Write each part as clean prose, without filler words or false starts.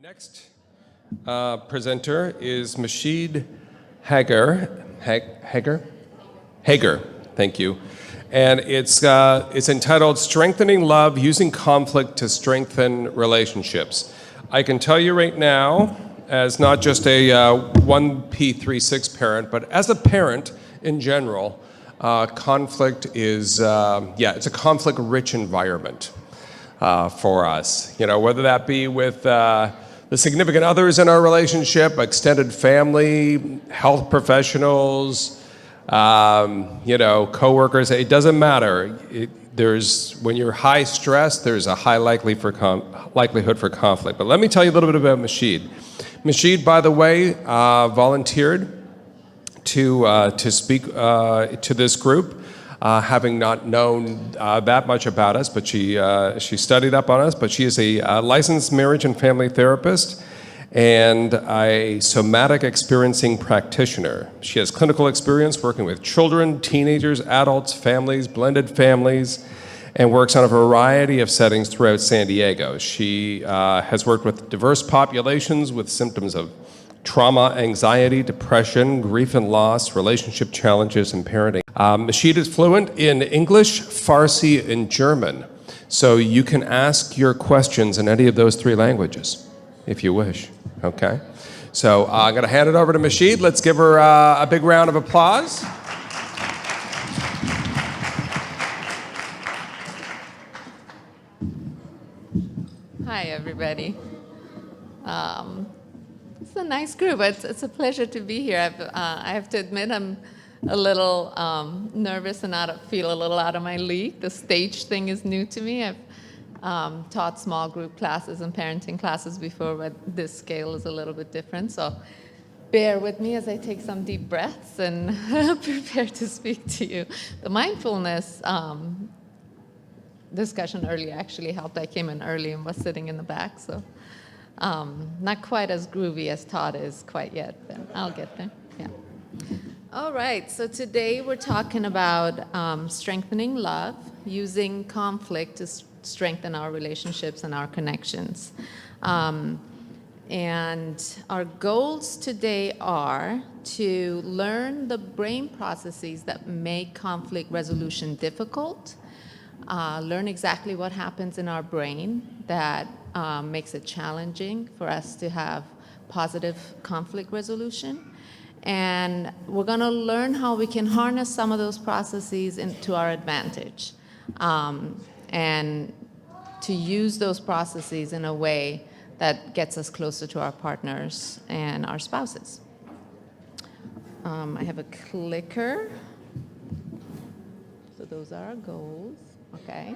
Next presenter is Machid Hagar. Hagar, thank you. And it's entitled Strengthening Love Using Conflict to Strengthen Relationships. I can tell you right now, as not just a 1P36 parent, but as a parent in general, conflict is, it's a conflict-rich environment for us. You know, whether that be with the significant others in our relationship, extended family, health professionals, coworkers, it doesn't matter. When you're high stress, there's a high likelihood for conflict. But let me tell you a little bit about Machid. Machid, by the way, volunteered to speak to this group, having not known that much about us, but she studied up on us. But she is a licensed marriage and family therapist and a somatic experiencing practitioner. She has clinical experience working with children, teenagers, adults, families, blended families, and works on a variety of settings throughout San Diego. She has worked with diverse populations with symptoms of trauma, anxiety, depression, grief and loss, relationship challenges, and parenting. Machid is fluent in English, Farsi, and German. So you can ask your questions in any of those three languages, if you wish, okay? So I'm gonna hand it over to Machid. Let's give her a big round of applause. Hi, everybody. It's a nice group. It's a pleasure to be here. I have to admit I'm a little nervous and feel a little out of my league. The stage thing is new to me. I've taught small group classes and parenting classes before, but this scale is a little bit different. So bear with me as I take some deep breaths and prepare to speak to you. The mindfulness discussion earlier actually helped. I came in early and was sitting in the back, so not quite as groovy as Todd is quite yet, but I'll get there. Yeah. All right, so today we're talking about strengthening love using conflict to strengthen our relationships and our connections. And our goals today are to learn the brain processes that make conflict resolution difficult, learn exactly what happens in our brain that makes it challenging for us to have positive conflict resolution. And we're going to learn how we can harness some of those processes to our advantage, and to use those processes in a way that gets us closer to our partners and our spouses. I have a clicker. So those are our goals. Okay.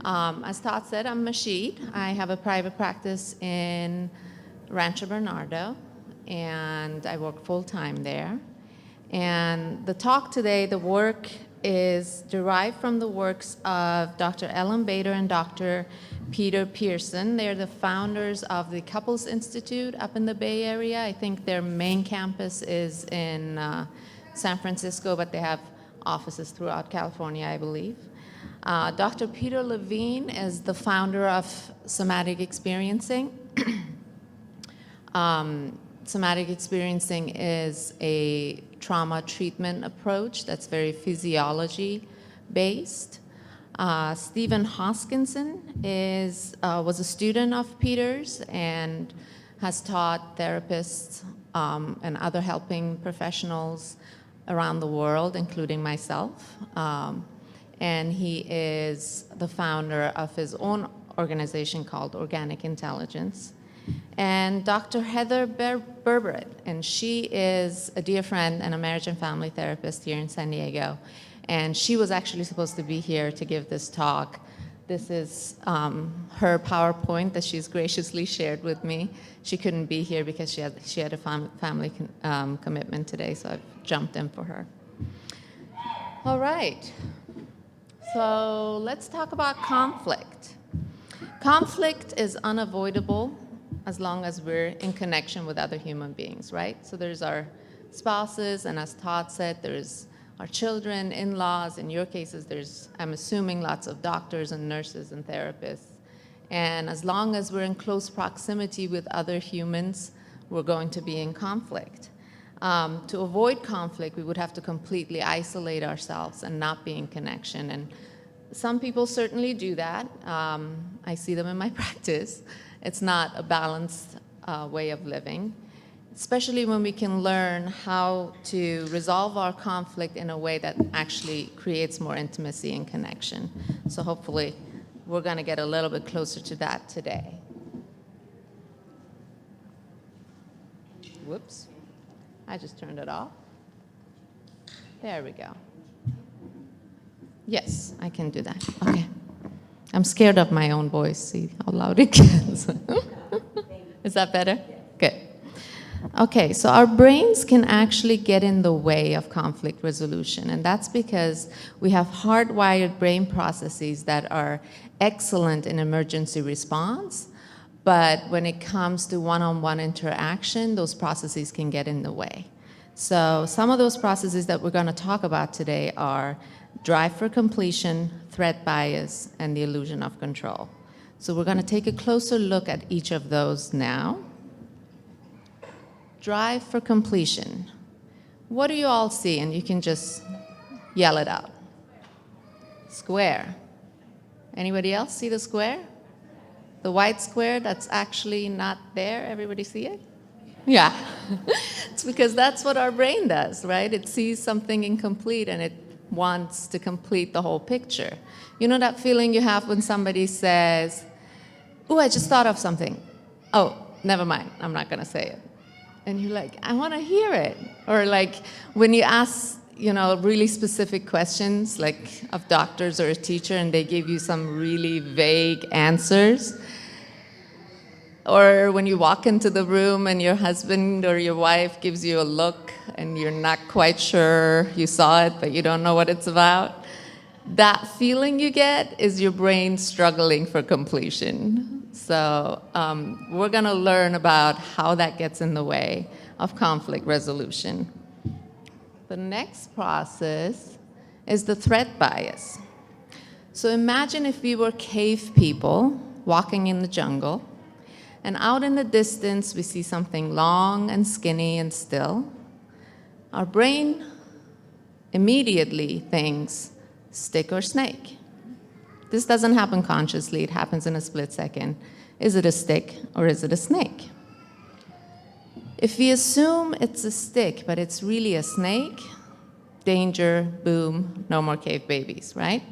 As Todd said, I'm Machid. I have a private practice in Rancho Bernardo, and I work full-time there. And the talk today, the work is derived from the works of Dr. Ellen Bader and Dr. Peter Pearson. They're the founders of the Couples Institute up in the Bay Area. I think their main campus is in San Francisco, but they have offices throughout California, I believe. Dr. Peter Levine is the founder of Somatic Experiencing. Somatic experiencing is a trauma treatment approach that's very physiology-based. Stephen Hoskinson was a student of Peter's and has taught therapists and other helping professionals around the world, including myself. And he is the founder of his own organization called Organic Intelligence. And Dr. Heather Berberet, and she is a dear friend and a marriage and family therapist here in San Diego. And she was actually supposed to be here to give this talk. This is her PowerPoint that she's graciously shared with me. She couldn't be here because she had a family commitment today, so I've jumped in for her. All right. So let's talk about conflict. Conflict is unavoidable as long as we're in connection with other human beings, right? So there's our spouses, and as Todd said, there's our children, in-laws. In your cases, there's, I'm assuming, lots of doctors and nurses and therapists. And as long as we're in close proximity with other humans, we're going to be in conflict. To avoid conflict, we would have to completely isolate ourselves and not be in connection. And some people certainly do that. I see them in my practice. It's not a balanced way of living, especially when we can learn how to resolve our conflict in a way that actually creates more intimacy and connection. So hopefully, we're going to get a little bit closer to that today. Whoops. I just turned it off. There we go. Yes, I can do that. Okay. I'm scared of my own voice. See how loud it gets. Is that better? Good. Okay, so our brains can actually get in the way of conflict resolution, and that's because we have hardwired brain processes that are excellent in emergency response, but when it comes to one-on-one interaction, those processes can get in the way. So some of those processes that we're going to talk about today are drive for completion, threat bias, and the illusion of control. So we're going to take a closer look at each of those now. Drive for completion. What do you all see? And you can just yell it out. Square. Anybody else see the square? The white square that's actually not there. Everybody see it? Yeah. It's because that's what our brain does, right? It sees something incomplete and it wants to complete the whole picture. You know that feeling you have when somebody says, "Oh, I just thought of something." "Oh, never mind, I'm not going to say it." And you're like, "I want to hear it." Or like when you ask, really specific questions, like of doctors or a teacher, and they give you some really vague answers. Or when you walk into the room and your husband or your wife gives you a look and you're not quite sure you saw it, but you don't know what it's about. That feeling you get is your brain struggling for completion. So we're going to learn about how that gets in the way of conflict resolution. The next process is the threat bias. So imagine if we were cave people walking in the jungle, and out in the distance we see something long and skinny and still. Our brain immediately thinks, stick or snake. This doesn't happen consciously, it happens in a split second. Is it a stick or is it a snake? If we assume it's a stick, but it's really a snake, danger, boom, no more cave babies, right?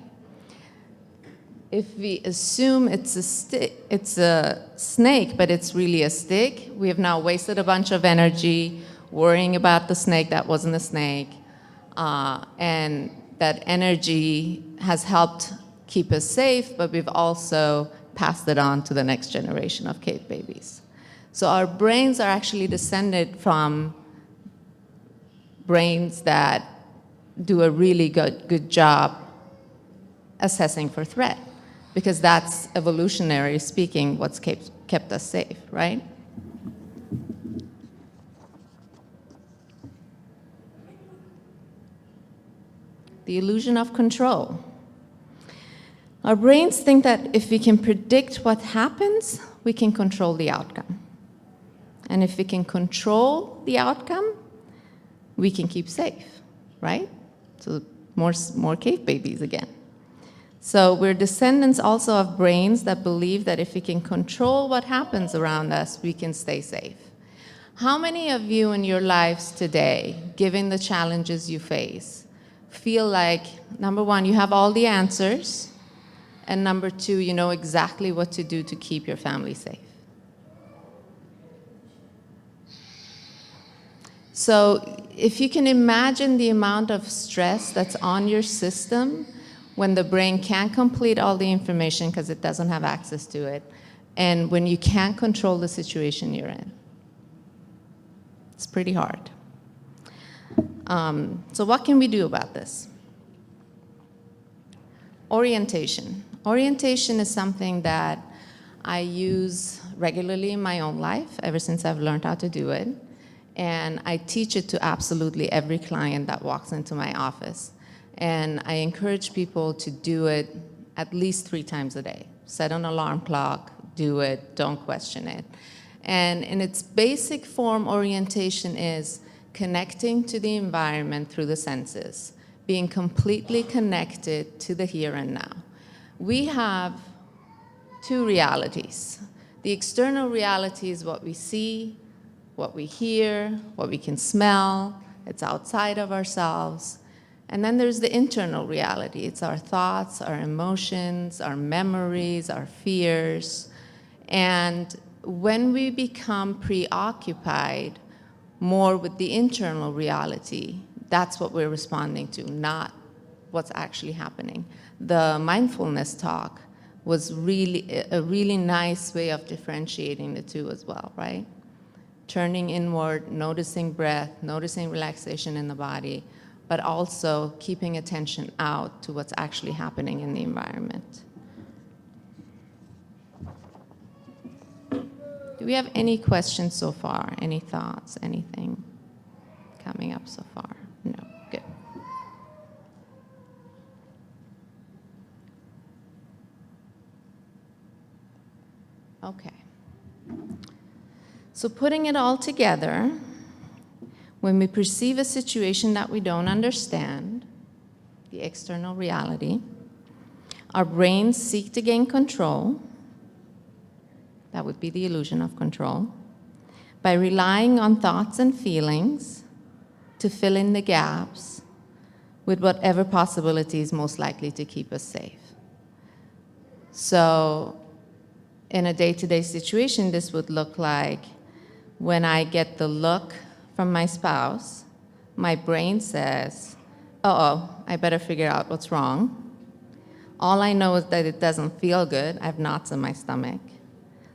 If we assume it's a snake, but it's really a stick, we have now wasted a bunch of energy worrying about the snake that wasn't a snake, and that energy has helped keep us safe, but we've also passed it on to the next generation of cave babies. So our brains are actually descended from brains that do a really good job assessing for threat, because that's, evolutionary speaking, what's kept us safe, right? The illusion of control. Our brains think that if we can predict what happens, we can control the outcome. And if we can control the outcome, we can keep safe, right? So more cave babies again. So we're descendants also of brains that believe that if we can control what happens around us, we can stay safe. How many of you in your lives today, given the challenges you face, feel like, number one, you have all the answers, and number two, you know exactly what to do to keep your family safe? So if you can imagine the amount of stress that's on your system when the brain can't complete all the information because it doesn't have access to it, and when you can't control the situation you're in. It's pretty hard. So what can we do about this? Orientation. Orientation is something that I use regularly in my own life ever since I've learned how to do it. And I teach it to absolutely every client that walks into my office. And I encourage people to do it at least 3 times a day. set an alarm clock, do it, don't question it. And in its basic form, orientation is connecting to the environment through the senses, being completely connected to the here and now. We have two realities. The external reality is what we see, what we hear, what we can smell. It's outside of ourselves. And then there's the internal reality. It's our thoughts, our emotions, our memories, our fears. And when we become preoccupied more with the internal reality, that's what we're responding to, not what's actually happening. The mindfulness talk was a really nice way of differentiating the two as well, right? Turning inward, noticing breath, noticing relaxation in the body, but also keeping attention out to what's actually happening in the environment. Do we have any questions so far? Any thoughts, anything coming up so far? No, good. Okay. So putting it all together, when we perceive a situation that we don't understand, the external reality, our brains seek to gain control. That would be the illusion of control, by relying on thoughts and feelings to fill in the gaps with whatever possibility is most likely to keep us safe. So in a day-to-day situation, this would look like when I get the look from my spouse, my brain says, uh-oh, I better figure out what's wrong. All I know is that it doesn't feel good. I have knots in my stomach.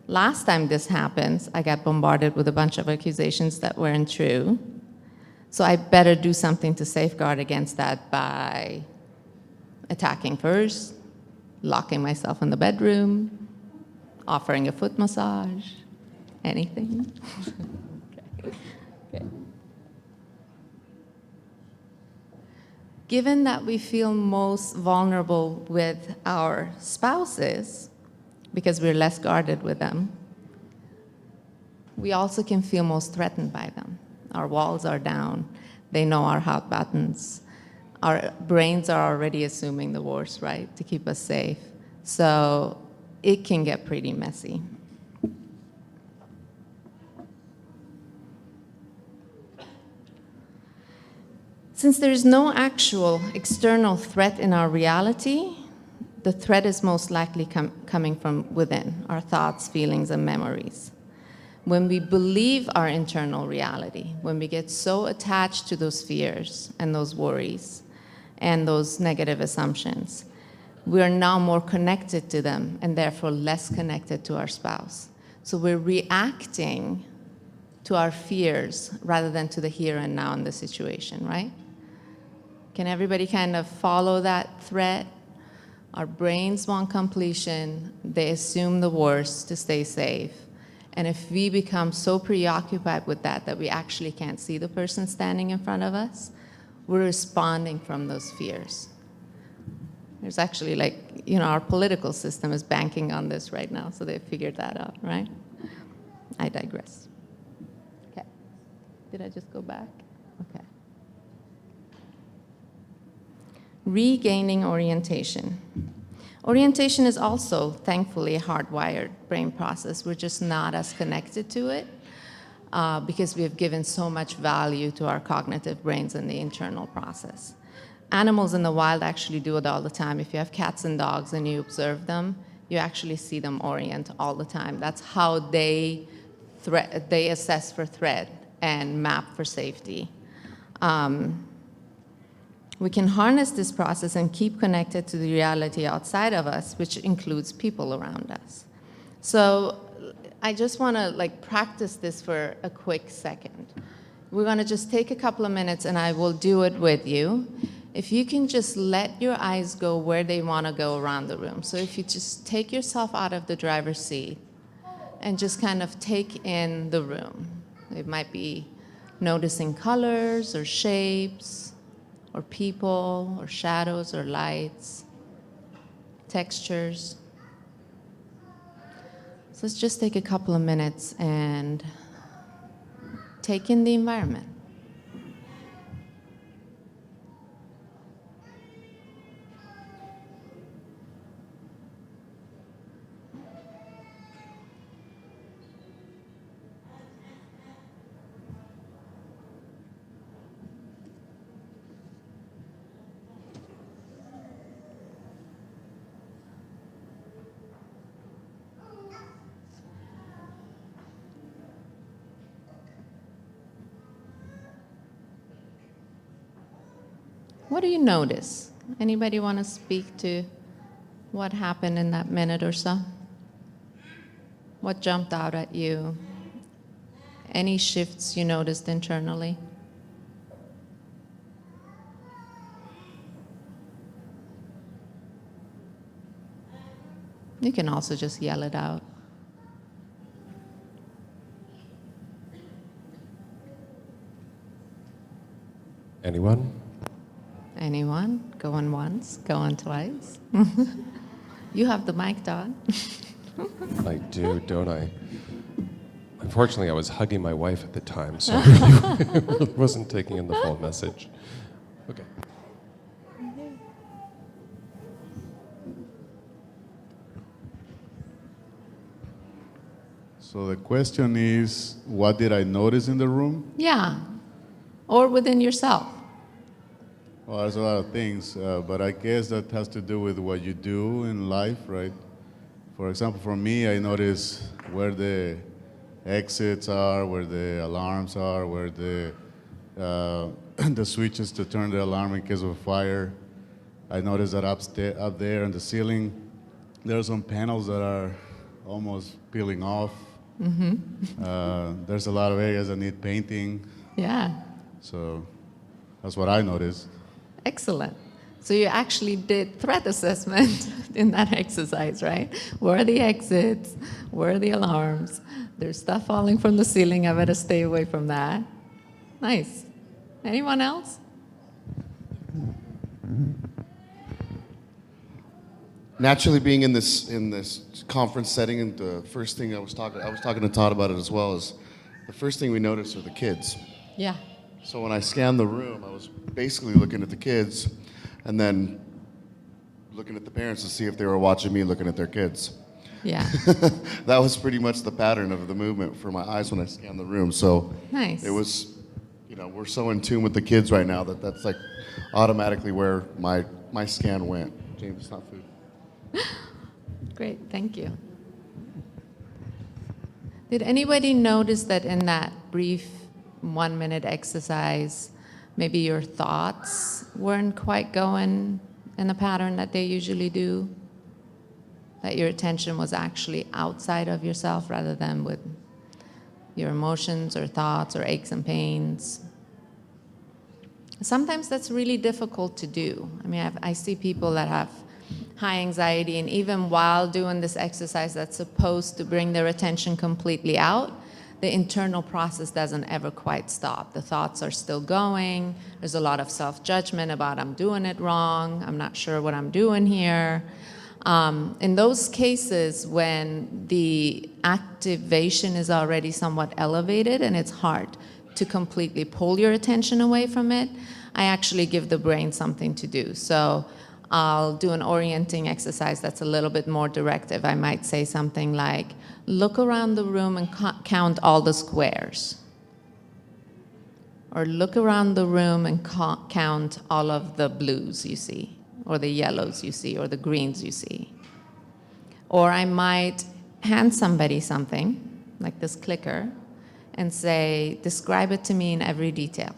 Last time this happens, I got bombarded with a bunch of accusations that weren't true. So I better do something to safeguard against that by attacking first, locking myself in the bedroom, offering a foot massage, anything. Okay. Given that we feel most vulnerable with our spouses, because we're less guarded with them, we also can feel most threatened by them. Our walls are down. They know our hot buttons. Our brains are already assuming the worst, right, to keep us safe. So it can get pretty messy. Since there is no actual external threat in our reality, the threat is most likely coming from within, our thoughts, feelings, and memories. When we believe our internal reality, when we get so attached to those fears and those worries and those negative assumptions, we are now more connected to them and therefore less connected to our spouse. So we're reacting to our fears rather than to the here and now in the situation, right? Can everybody kind of follow that thread? Our brains want completion. They assume the worst to stay safe. And if we become so preoccupied with that that we actually can't see the person standing in front of us, we're responding from those fears. There's actually our political system is banking on this right now, so they've figured that out, right? I digress. Okay. Did I just go back? Okay. Regaining orientation. Orientation is also, thankfully, a hardwired brain process. We're just not as connected to it because we have given so much value to our cognitive brains in the internal process. Animals in the wild actually do it all the time. If you have cats and dogs and you observe them, you actually see them orient all the time. That's how they assess for threat and map for safety. We can harness this process and keep connected to the reality outside of us, which includes people around us. So I just want to practice this for a quick second. We're going to just take a couple of minutes, and I will do it with you. If you can just let your eyes go where they want to go around the room. So if you just take yourself out of the driver's seat and just kind of take in the room. It might be noticing colors or shapes, or people, or shadows, or lights, textures. So let's just take a couple of minutes and take in the environment. What do you notice? Anybody want to speak to what happened in that minute or so? What jumped out at you? Any shifts you noticed internally? You can also just yell it out. Anyone? Anyone? Going once, going twice. You have the mic, Don. I do, don't I? Unfortunately, I was hugging my wife at the time, so I really wasn't taking in the full message. Okay. So the question is, what did I notice in the room? Yeah. Or within yourself. Well, there's a lot of things, but I guess that has to do with what you do in life, right? For example, for me, I notice where the exits are, where the alarms are, where the the switches to turn the alarm in case of a fire. I noticed that up there on the ceiling, there are some panels that are almost peeling off. There's a lot of areas that need painting, Yeah. so that's what I noticed. Excellent. So you actually did threat assessment in that exercise, right? Where are the exits? Where are the alarms? There's stuff falling from the ceiling. I better stay away from that. Nice. Anyone else? Naturally, being in this conference setting, and the first thing I was talking to Todd about it as well, is the first thing we noticed are the kids. Yeah. So when I scanned the room, I was basically looking at the kids, and then looking at the parents to see if they were watching me looking at their kids. Yeah. That was pretty much the pattern of the movement for my eyes when I scanned the room. So Nice. it was, we're so in tune with the kids right now that that's like automatically where my scan went. James, it's not food. Great. Thank you. Did anybody notice that in that brief 1-minute exercise, maybe your thoughts weren't quite going in the pattern that they usually do? That your attention was actually outside of yourself rather than with your emotions or thoughts or aches and pains? Sometimes that's really difficult to do. I mean, I see people that have high anxiety, and even while doing this exercise that's supposed to bring their attention completely out, the internal process doesn't ever quite stop. The thoughts are still going. There's a lot of self-judgment about I'm doing it wrong, I'm not sure what I'm doing here. In those cases when the activation is already somewhat elevated and it's hard to completely pull your attention away from it, I actually give the brain something to do. So I'll do an orienting exercise that's a little bit more directive. I might say something like, look around the room and count all the squares. Or look around the room and count all of the blues you see, or the yellows you see, or the greens you see. Or I might hand somebody something, like this clicker, and say, describe it to me in every detail,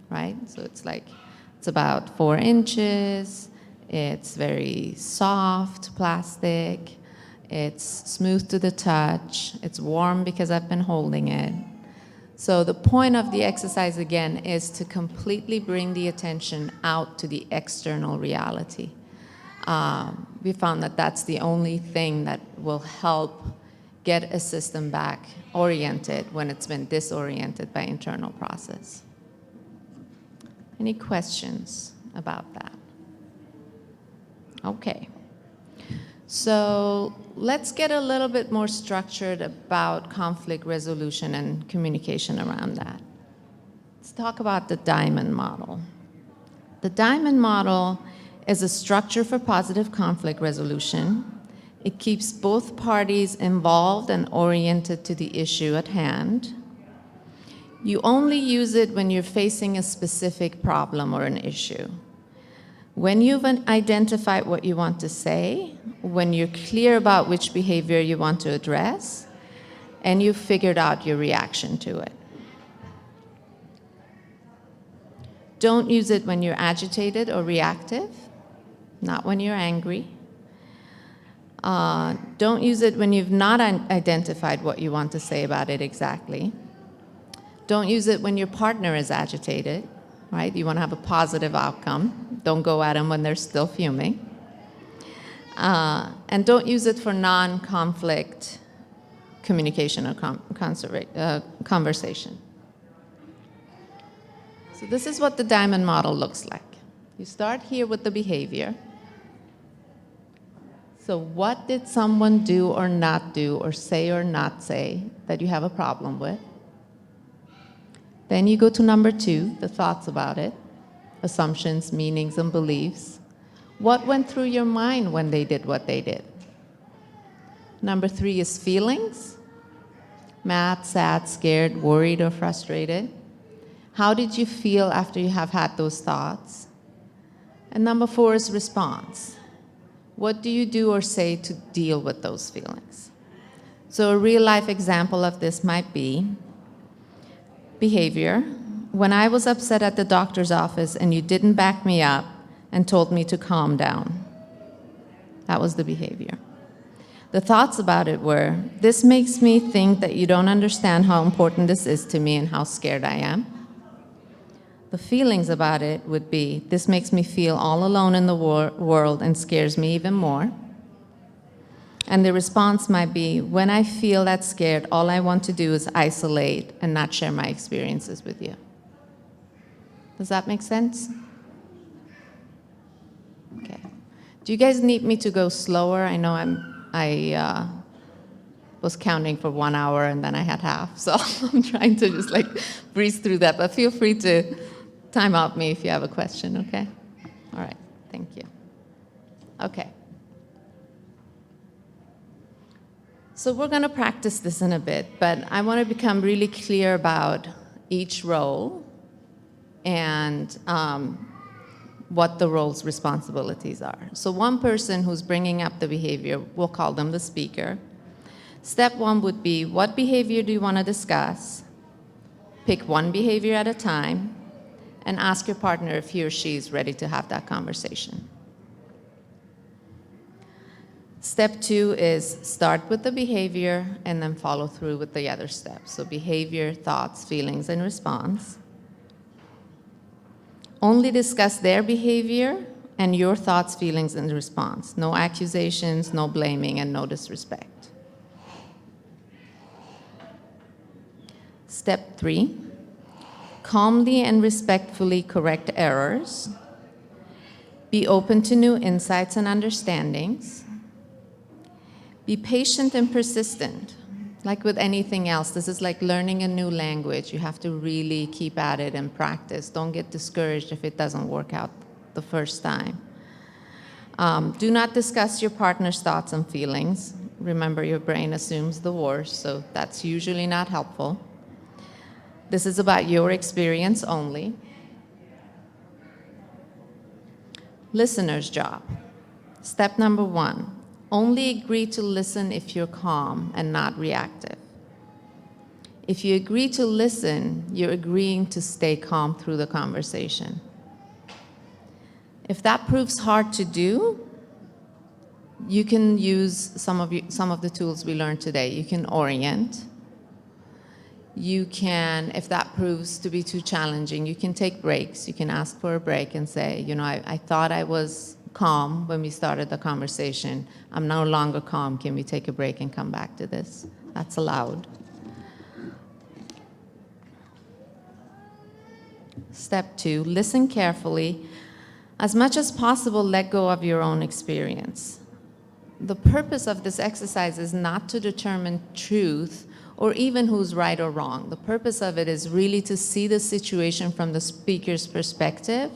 right? So it's like, it's about 4 inches, it's very soft plastic, it's smooth to the touch, it's warm because I've been holding it. So the point of the exercise, again, is to completely bring the attention out to the external reality. We found that that's the only thing that will help get a system back oriented when it's been disoriented by internal process. Any questions about that? Okay. So let's get a little bit more structured about conflict resolution and communication around that. Let's talk about the diamond model. The diamond model is a structure for positive conflict resolution. It keeps both parties involved and oriented to the issue at hand. You only use it when you're facing a specific problem or an issue. When you've identified what you want to say, when you're clear about which behavior you want to address, and you've figured out your reaction to it. Don't use it when you're agitated or reactive, not when you're angry. Don't use it when you've not identified what you want to say about it exactly. Don't use it when your partner is agitated, right? You want to have a positive outcome. Don't go at them when they're still fuming. And don't use it for non-conflict communication or conversation. So this is what the diamond model looks like. You start here with the behavior. So what did someone do or not do or say or not say that you have a problem with? Then you go to number 2, the thoughts about it, assumptions, meanings, and beliefs. What went through your mind when they did what they did? Number 3 is feelings, mad, sad, scared, worried, or frustrated. How did you feel after you have had those thoughts? And number 4 is response. What do you do or say to deal with those feelings? So a real-life example of this might be behavior. When I was upset at the doctor's office and you didn't back me up and told me to calm down. That was the behavior. The thoughts about it were, this makes me think that you don't understand how important this is to me and how scared I am. The feelings about it would be, this makes me feel all alone in the world and scares me even more. And the response might be, when I feel that scared, all I want to do is isolate and not share my experiences with you. Does that make sense? Okay. Do you guys need me to go slower? I know I was counting for 1 hour and then I had half, so I'm trying to just like breeze through that, but feel free to time out me if you have a question, okay? All right, thank you. Okay. So we're going to practice this in a bit, but I want to become really clear about each role and what the role's responsibilities are. So one person who's bringing up the behavior, we'll call them the speaker. Step 1 would be, what behavior do you want to discuss? Pick one behavior at a time and ask your partner if he or she is ready to have that conversation. Step 2 is start with the behavior and then follow through with the other steps. So behavior, thoughts, feelings, and response. Only discuss their behavior and your thoughts, feelings, and response. No accusations, no blaming, and no disrespect. Step 3, calmly and respectfully correct errors. Be open to new insights and understandings. Be patient and persistent. Like with anything else, this is like learning a new language. You have to really keep at it and practice. Don't get discouraged if it doesn't work out the first time. Do not discuss your partner's thoughts and feelings. Remember, your brain assumes the worst, so that's usually not helpful. This is about your experience only. Listener's job. Step number 1. Only agree to listen if you're calm and not reactive. If you agree to listen, you're agreeing to stay calm through the conversation. If that proves hard to do, you can use some of the tools we learned today. You can orient. You can, if that proves to be too challenging, you can take breaks. You can ask for a break and say, you know, I thought I was calm when we started the conversation. I'm no longer calm. Can we take a break and come back to this? That's allowed. Step 2, listen carefully. As much as possible, let go of your own experience. the purpose of this exercise is not to determine truth or even who's right or wrong. The purpose of it is really to see the situation from the speaker's perspective,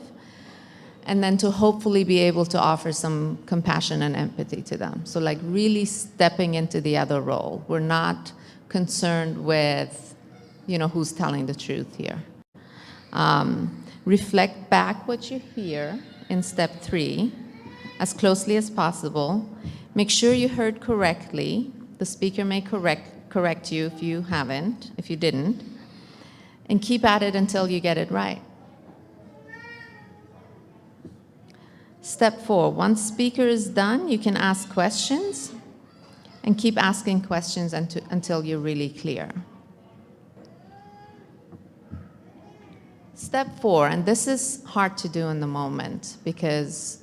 and then to hopefully be able to offer some compassion and empathy to them. So like really stepping into the other role. We're not concerned with, who's telling the truth here. Reflect back what you hear in step 3 as closely as possible. Make sure you heard correctly. The speaker may correct you if you didn't. And keep at it until you get it right. Step 4, once speaker is done, you can ask questions and keep asking questions until you're really clear. Step 4, and this is hard to do in the moment because,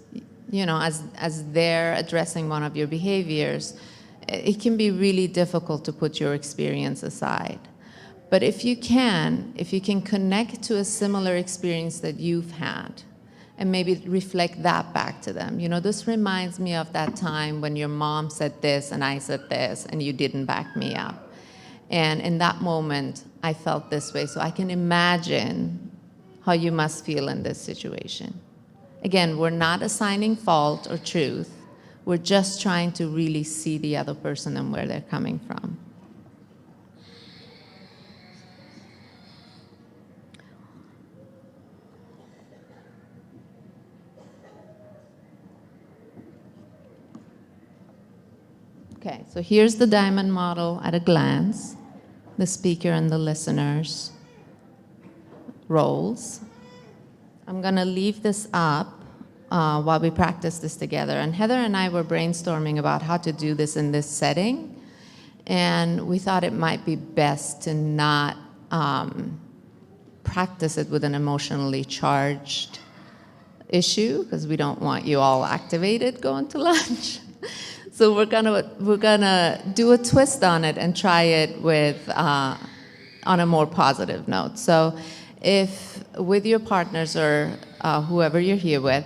as they're addressing one of your behaviors, it can be really difficult to put your experience aside. But if you can connect to a similar experience that you've had, and maybe reflect that back to them. This reminds me of that time when your mom said this and I said this and you didn't back me up. And in that moment, I felt this way. So I can imagine how you must feel in this situation. Again, we're not assigning fault or truth. We're just trying to really see the other person and where they're coming from. Okay, so here's the diamond model at a glance, the speaker and the listener's roles. I'm going to leave this up while we practice this together. And Heather and I were brainstorming about how to do this in this setting, and we thought it might be best to not practice it with an emotionally charged issue, because we don't want you all activated going to lunch. So we're gonna do a twist on it and try it with on a more positive note. So if with your partners or whoever you're here with,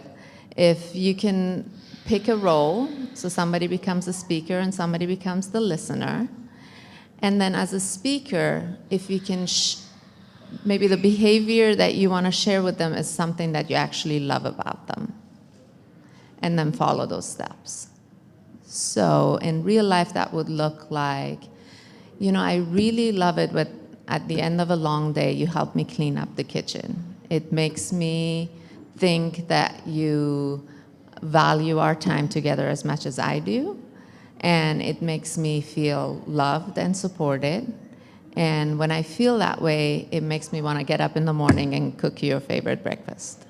if you can pick a role, so somebody becomes a speaker and somebody becomes the listener, and then as a speaker, if you can maybe the behavior that you want to share with them is something that you actually love about them, and then follow those steps. So in real life, that would look like, I really love it when at the end of a long day, you help me clean up the kitchen. It makes me think that you value our time together as much as I do, and it makes me feel loved and supported. And when I feel that way, it makes me want to get up in the morning and cook your favorite breakfast.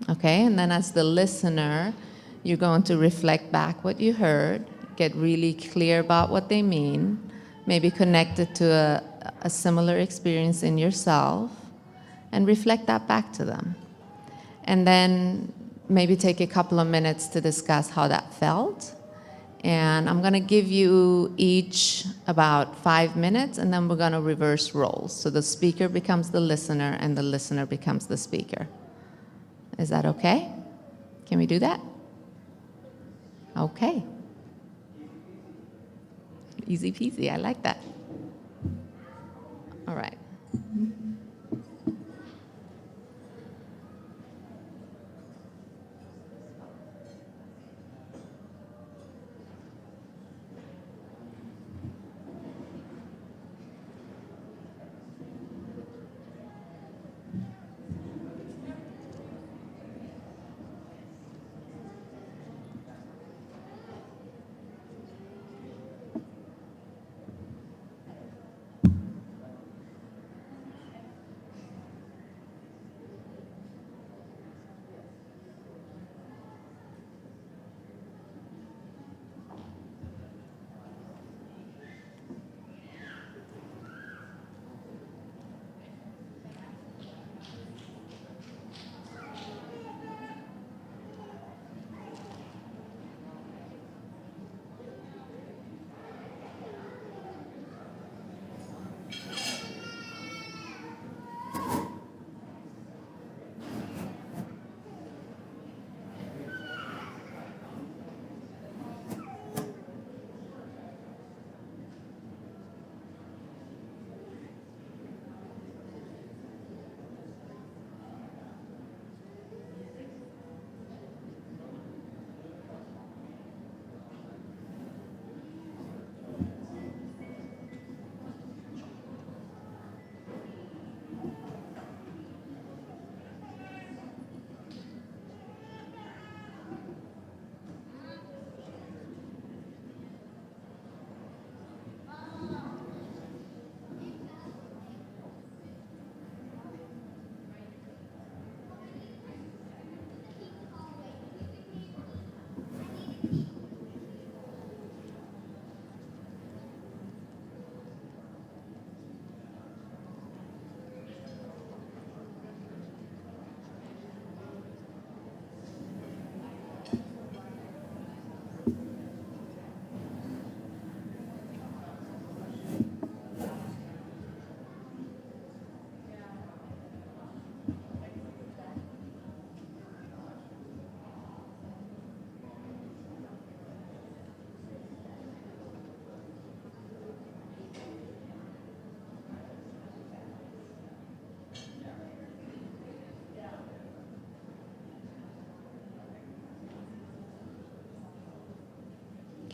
Okay, and then as the listener, you're going to reflect back what you heard, get really clear about what they mean, maybe connect it to a similar experience in yourself, and reflect that back to them. And then maybe take a couple of minutes to discuss how that felt. And I'm going to give you each about 5 minutes, and then we're going to reverse roles. So the speaker becomes the listener, and the listener becomes the speaker. Is that okay? Can we do that? Okay. Easy peasy, I like that. All right.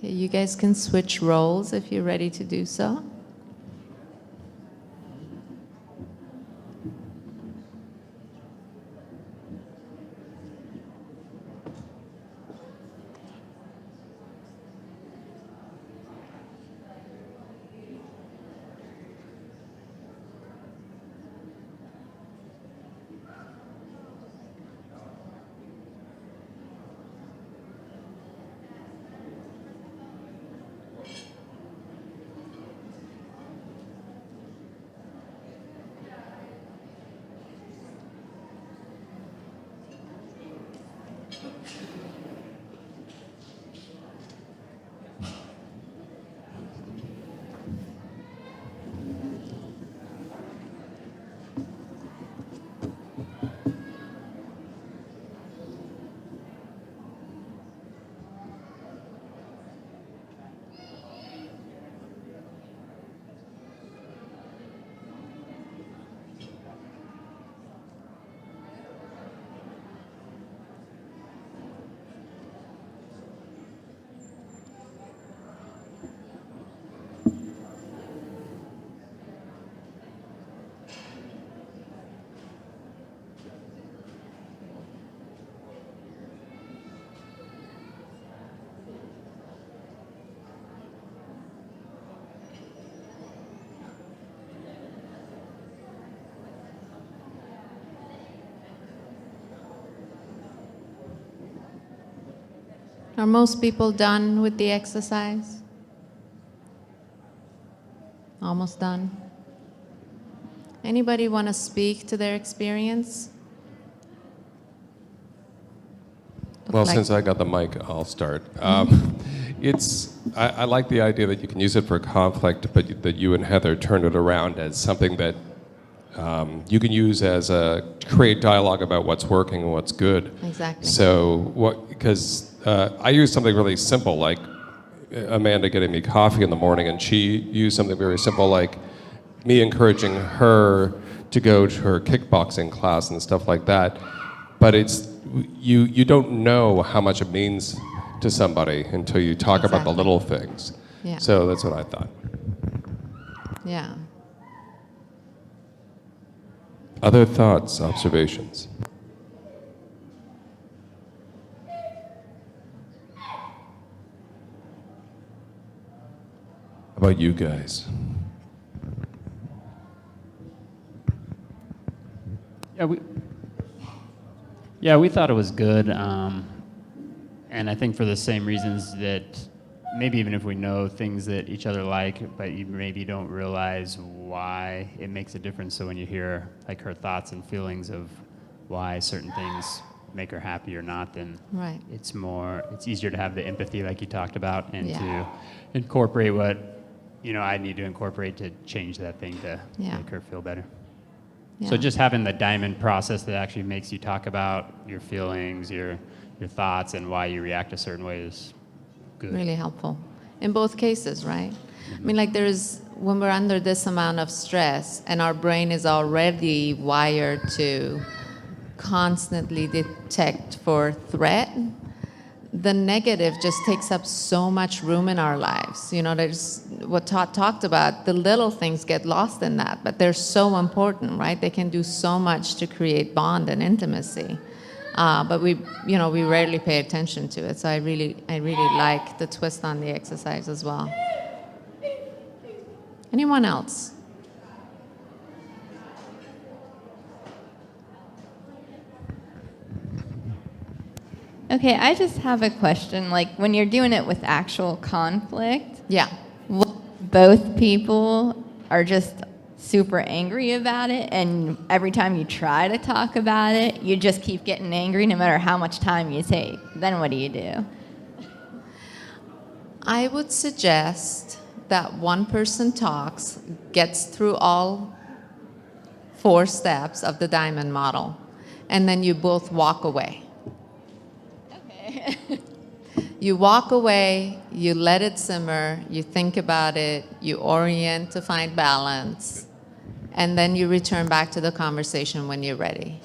Okay, you guys can switch roles if you're ready to do so. Are most people done with the exercise? Almost done? Anybody want to speak to their experience? Well, Like- since I got the mic, I'll start. I like the idea that you can use it for conflict, but that you and Heather turned it around as something that you can use as create dialogue about what's working and what's good. Exactly. So because I use something really simple like Amanda getting me coffee in the morning, and she used something very simple like me encouraging her to go to her kickboxing class and stuff like that. But it's you don't know how much it means to somebody until you talk about the Exactly. little things. Yeah. So that's what I thought. Yeah. Other thoughts, observations? How about you guys? We thought it was good, and I think for the same reasons that maybe even if we know things that each other like, but you maybe don't realize why it makes a difference. So when you hear like her thoughts and feelings of why certain things make her happy or not, then Right. it's easier to have the empathy like you talked about, and Yeah. to incorporate what I need to incorporate to change that thing to Yeah. make her feel better. Yeah. So just having the diamond process that actually makes you talk about your feelings, your thoughts, and why you react a certain way is good. Really helpful in both cases, right? I mean, like when we're under this amount of stress and our brain is already wired to constantly detect for threat, the negative just takes up so much room in our lives. There's what Todd talked about, the little things get lost in that, but they're so important, right? They can do so much to create bond and intimacy. But we rarely pay attention to it. So I really like the twist on the exercise as well. Anyone else? Okay, I just have a question. Like, when you're doing it with actual conflict, Yeah. both people are just super angry about it, and every time you try to talk about it, you just keep getting angry no matter how much time you take. Then what do you do? I would suggest that one person talks, gets through all 4 steps of the diamond model, and then you both walk away. Okay. You walk away, you let it simmer, you think about it, you orient to find balance, and then you return back to the conversation when you're ready.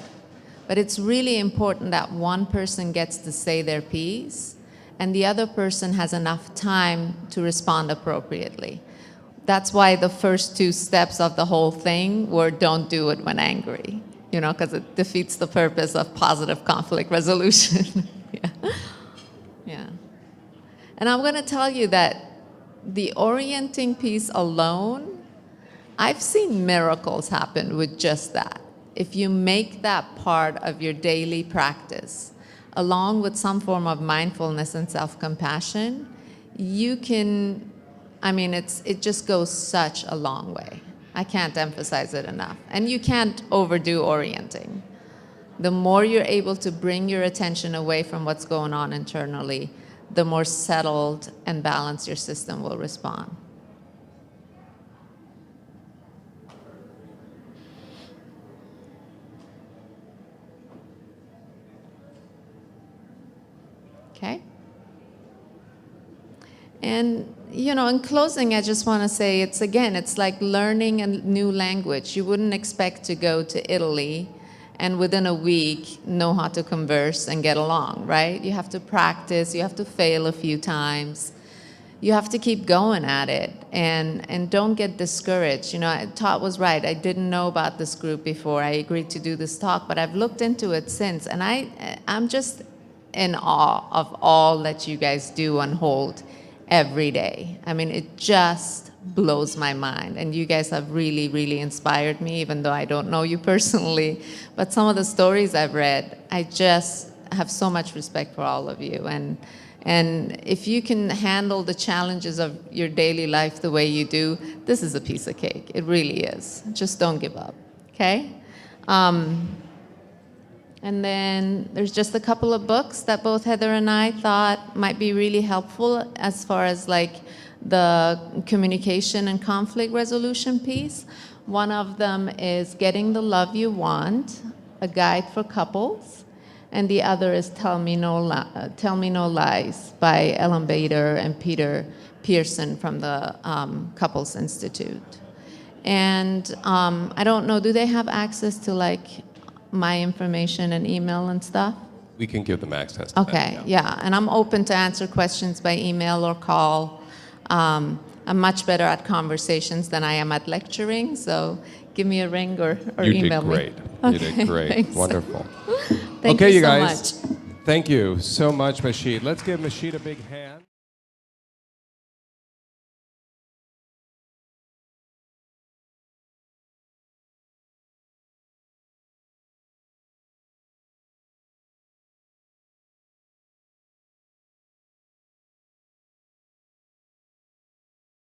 But it's really important that one person gets to say their piece, and the other person has enough time to respond appropriately. That's why the first two steps of the whole thing were don't do it when angry, because it defeats the purpose of positive conflict resolution. Yeah. Yeah. And I'm going to tell you that the orienting piece alone, I've seen miracles happen with just that. If you make that part of your daily practice, along with some form of mindfulness and self-compassion, you can, it just goes such a long way. I can't emphasize it enough. And you can't overdo orienting. The more you're able to bring your attention away from what's going on internally, the more settled and balanced your system will respond. Okay? And, in closing, I just want to say it's like learning a new language. You wouldn't expect to go to Italy and within a week know how to converse and get along, right? You have to practice, you have to fail a few times. You have to keep going at it and don't get discouraged. Todd was right. I didn't know about this group before I agreed to do this talk, but I've looked into it since, and I'm just in awe of all that you guys do and hold every day. It just blows my mind, and you guys have really, really inspired me, even though I don't know you personally. But some of the stories I've read, I just have so much respect for all of you. And if you can handle the challenges of your daily life the way you do, this is a piece of cake. It really is. Just don't give up, okay? And then there's just a couple of books that both Heather and I thought might be really helpful as far as the communication and conflict resolution piece. One of them is Getting the Love You Want, a guide for couples. And the other is Tell Me No Lies by Ellen Bader and Peter Pearson from the Couples Institute. And I don't know, do they have access to my information and email and stuff? We can give them access to Okay, that. yeah. And I'm open to answer questions by email or call. I'm much better at conversations than I am at lecturing, so give me a ring or email me. You did great. You did great. Thanks. Wonderful. Thank Okay, you so guys. much. Thank you so much, Machid. Let's give Machid a big hand.